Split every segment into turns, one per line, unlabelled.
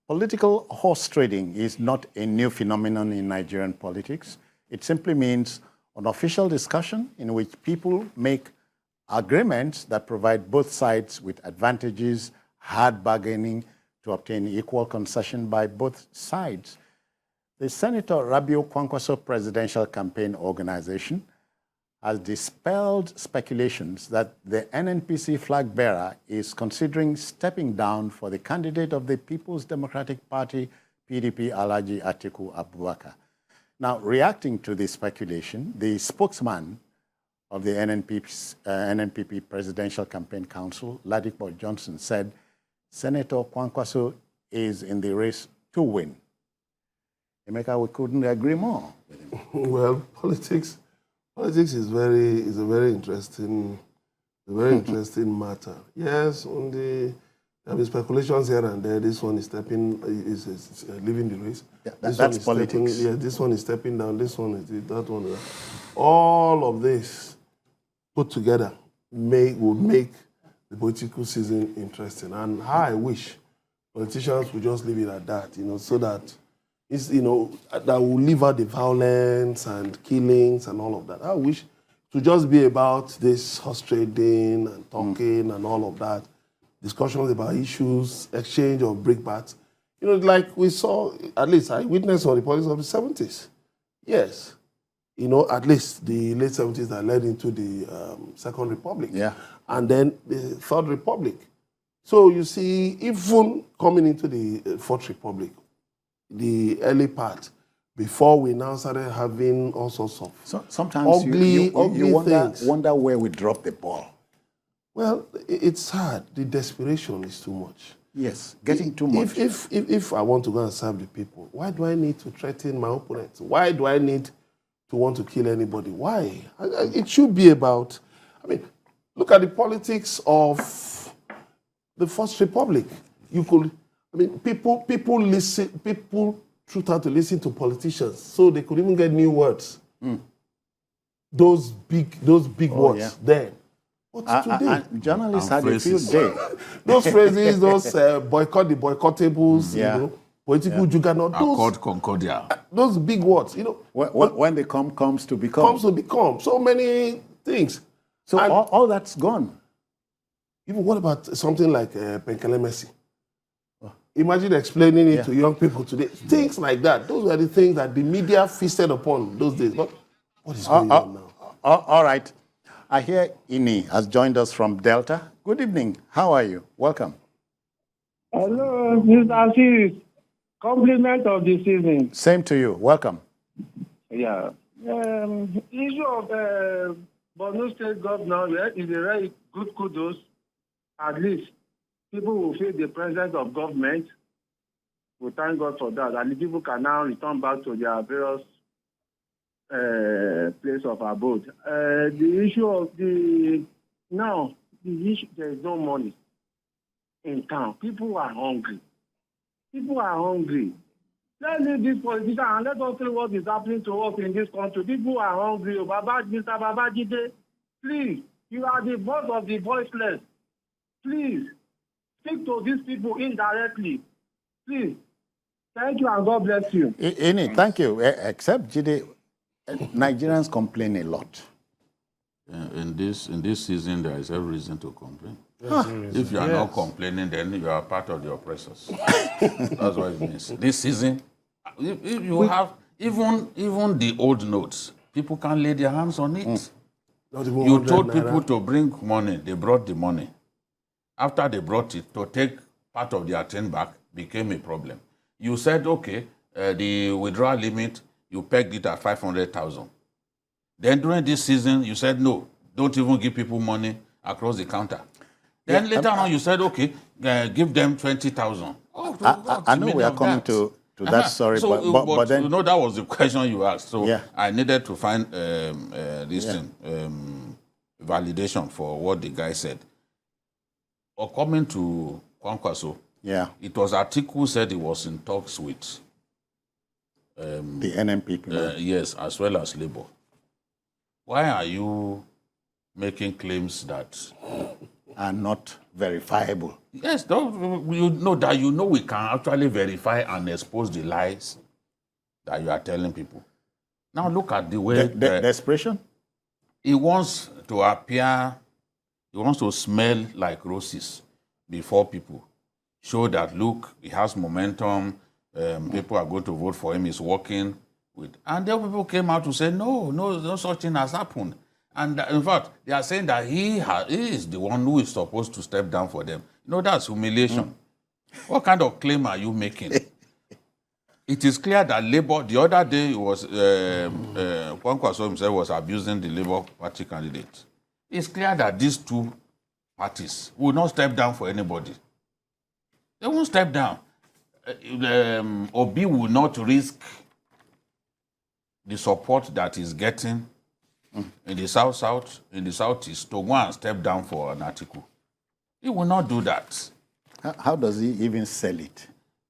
Political horse trading is not a new phenomenon in Nigerian politics. It simply means an official discussion in which people make agreements that provide both sides with advantages, hard bargaining to obtain equal concession by both sides. The Senator Rabiu Kwankwaso Presidential Campaign Organization has dispelled speculations that the NNPC flag bearer is considering stepping down for the candidate of the People's Democratic Party, PDP, Atiku Abubakar. Now, reacting to this speculation, the spokesman of the NNPP Presidential Campaign Council, Ladipo Johnson, said Senator Kwankwaso is in the race to win. Emeka, we couldn't agree more with him.
Well, politics is a very interesting matter. Yes, there have been speculations here and there. This one is leaving the race.
Yeah, that's politics.
This one is stepping down. This one is that one. All of this put together would make the political season interesting. And how I wish politicians would just leave it at that, so that that will leave out the violence and killings and all of that. I wish to just be about this horse trading and talking and all of that, discussions about issues, exchange of brickbats. Like we saw, at least I witnessed on the politics of the 70s. Yes. At least the late 70s that led into the Second Republic.
Yeah.
And then the Third Republic. So you see, even coming into the Fourth Republic, the early part, before we now started having all sorts of
sometimes
ugly
wonder where we dropped the ball.
Well, it's sad. The desperation is too much.
Yes, getting too much.
If I want to go and serve the people, why do I need to threaten my opponents? Why do I need to want to kill anybody? Why? It should be about, look at the politics of the First Republic. People truth had to listen to politicians so they could even get new words. Those big words then. But today,
journalists had a field day.
Those phrases, those boycott the boycottables, political juggernaut,
Accord Concordia.
Those big words,
when they comes to become
so many things.
So all that's gone.
Even what about something like Penkele Messi? Imagine explaining it to young people today. Things like that. Those were the things that the media feasted upon those days. But what is going on now?
All right. I hear Ini has joined us from Delta. Good evening. How are you? Welcome.
Hello, Mr. Assis. Compliment of the season.
Same to you. Welcome.
Yeah. Issue of Borno State governor is a very good kudos. At least people will feel the presence of government. We thank God for that. And the people can now return back to their various place of abode. The issue of there is no money in town. People are hungry. Let's leave this politician and let us see what is happening to us in this country. People are hungry. Mr. Babajide, please, you are the voice of the voiceless. Please, speak to these people indirectly. Please. Thank you and God bless you.
Ini, thank you. Except Jide, Nigerians complain a lot.
In this season, there is every reason to complain. If you are not complaining, then you are part of the oppressors. That's what it means. This season, if you have even the old notes, people can lay their hands on it. You told people to bring money. They brought the money. After they brought it, to take part of their thing back became a problem. You said, okay, the withdrawal limit, you pegged it at 500,000. Then during this season, you said, no, don't even give people money across the counter. Then later on, you said, okay, give them 20,000.
I know we are coming to that story, but then...
that was the question you asked. So I needed to find validation for what the guy said. Or coming to Kwankwaso, it was Atiku who said he was in talks with
the NNPP.
Yes, as well as Labour. Why are you making claims that
are not verifiable.
Yes, you know that we can actually verify and expose the lies that you are telling people. Now look at the way
Desperation?
he wants to appear, he wants to smell like roses before people. Show that, look, he has momentum, people are going to vote for him, he's working with. And then people came out to say, no such thing has happened. And in fact, they are saying that he is the one who is supposed to step down for them. That's humiliation. What kind of claim are you making? It is clear that Labour, the other day, Kwankwaso himself was abusing the Labour Party candidate. It's clear that these two parties will not step down for anybody. They won't step down. Obi will not risk the support that he's getting in the South, in the Southeast, to go and step down for an Atiku. He will not do that.
How does he even sell it?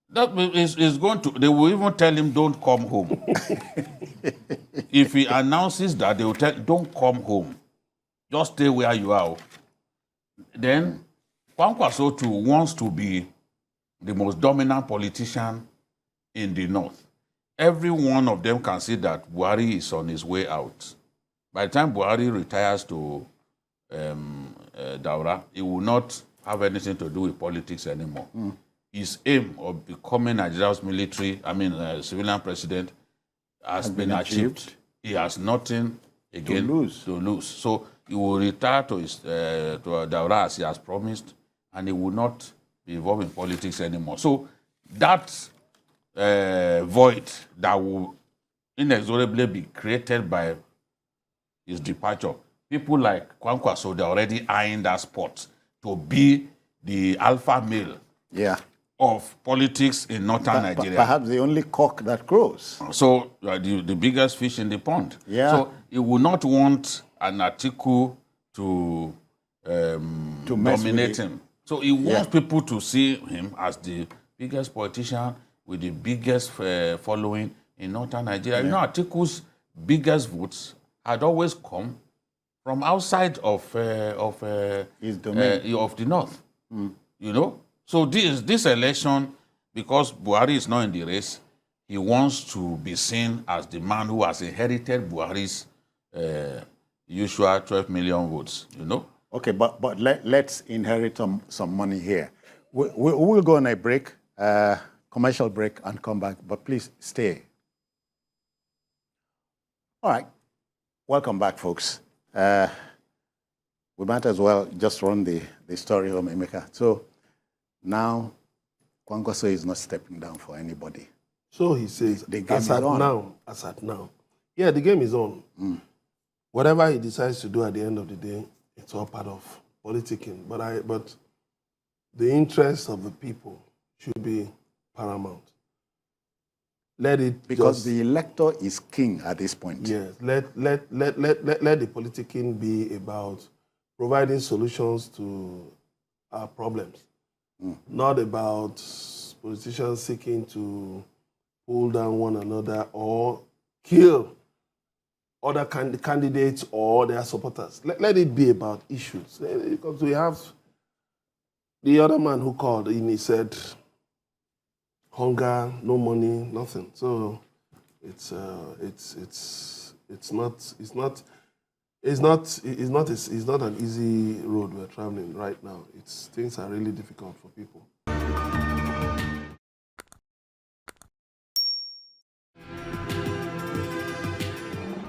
That is going to. They will even tell him, "Don't come home." If he announces that, they will tell, "Don't come home. Just stay where you are." Then Kwankwaso too wants to be the most dominant politician in the North. Every one of them can see that Buhari is on his way out. By the time Buhari retires to Daura, he will not have anything to do with politics anymore. His aim of becoming Nigeria's civilian president has been achieved. He has nothing again to lose. So he will retire to Daura as he has promised, and he will not be involved in politics anymore. So that void that will inexorably be created by his departure, people like Kwankwaso, they're already eyeing that spot to be the alpha male of politics in northern Nigeria.
Perhaps the only cock that crows.
So the biggest fish in the pond.
Yeah.
So he would not want an Atiku to dominate him. So he wants people to see him as the biggest politician with the biggest following in northern Nigeria. Atiku's biggest votes had always come from outside of
his domain,
of the north. So this election, because Buhari is not in the race, he wants to be seen as the man who has inherited Buhari's usual 12 million votes.
Okay, but let's inherit some money here. We'll go on a break, commercial break, and come back. But please stay. All right. Welcome back, folks. We might as well just run the story of Emeka. So now, Kwankwaso is not stepping down for anybody.
So he says,
the game is on.
As at now. Yeah, the game is on. Whatever he decides to do at the end of the day, it's all part of politicking. But the interests of the people should be paramount.
Because the elector is king at this point.
Yes, let the politicking be about providing solutions to our problems, not about politicians seeking to pull down one another or kill other candidates or their supporters. Let it be about issues. Because we have the other man who called and he said, hunger, no money, nothing. So it's not an easy road we're traveling right now. Things are really difficult for people.